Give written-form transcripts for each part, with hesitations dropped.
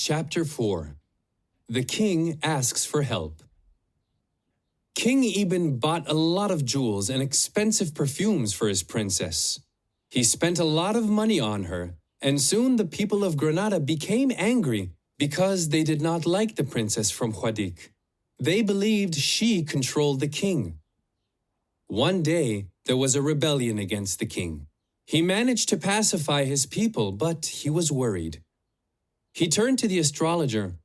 Chapter 4. The King Asks for Help. King Eben bought a lot of jewels and expensive perfumes for his princess. He spent a lot of money on her, and soon the people of Granada became angry because they did not like the princess from Huadik. They believed she controlled the king. One day, there was a rebellion against the king. He managed to pacify his people, but he was worried. He turned to the astrologer.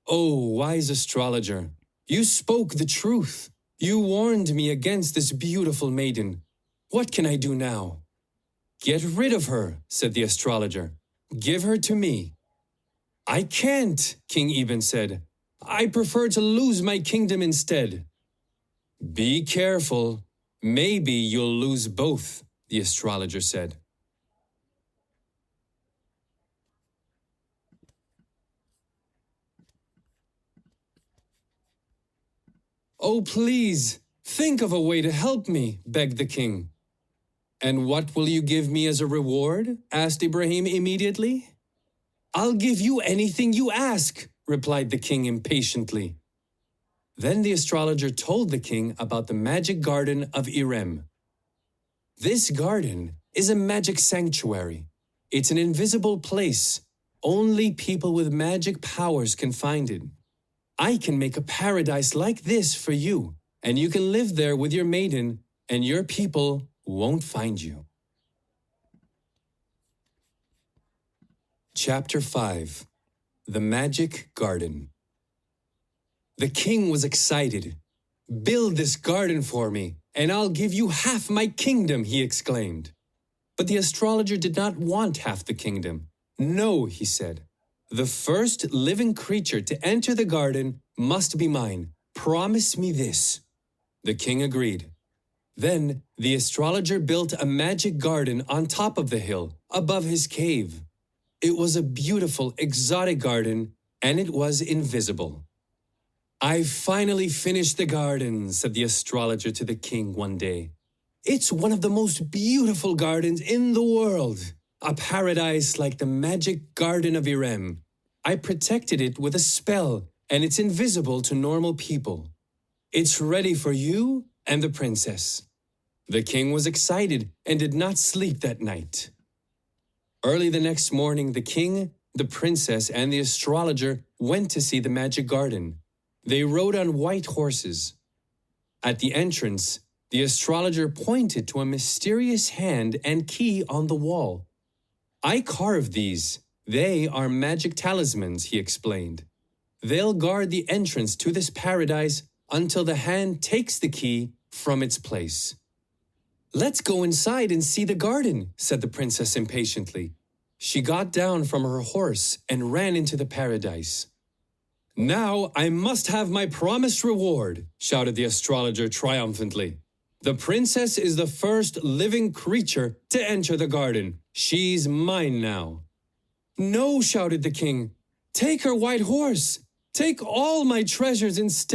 "Oh, wise astrologer, you spoke the truth. You warned me against this beautiful maiden. What can I do now?" "Get rid of her," said the astrologer. "Give her to me." "I can't," King Eben said. "I prefer to lose my kingdom instead." "Be careful. Maybe you'll lose both," the astrologer said. "Oh, please, think of a way to help me," begged the king. "And what will you give me as a reward?" asked Ibrahim immediately. "I'll give you anything you ask," replied the king impatiently. Then the astrologer told the king about the magic garden of Irem. This garden is a magic sanctuary. It's an invisible place. Only people with magic powers can find it. I can make a paradise like this for you, and you can live there with your maiden, and your people won't find you. Chapter 5. The Magic Garden. The king was excited. "Build this garden for me, and I'll give you half my kingdom," he exclaimed. But the astrologer did not want half the kingdom. "No," he said. "The first living creature to enter the garden must be mine. Promise me this." The king agreed. Then the astrologer built a magic garden on top of the hill, above his cave. It was a beautiful, exotic garden, and it was invisible. "I've finally finished the garden," said the astrologer to the king one day. "It's one of the most beautiful gardens in the world. A paradise like the magic garden of Irem. I protected it with a spell, and it's invisible to normal people. It's ready for you and the princess." The king was excited and did not sleep that night. Early the next morning, the king, the princess, and the astrologer went to see the magic garden. They rode on white horses. At the entrance, the astrologer pointed to a mysterious hand and key on the wall. "I carved these. They are magic talismans," he explained. "They'll guard the entrance to this paradise until the hand takes the key from its place." "Let's go inside and see the garden," said the princess impatiently. She got down from her horse and ran into the paradise. "Now I must have my promised reward," shouted the astrologer triumphantly. "The princess is the first living creature to enter the garden. She's mine now." "No," shouted the king. "Take her white horse. Take all my treasures instead."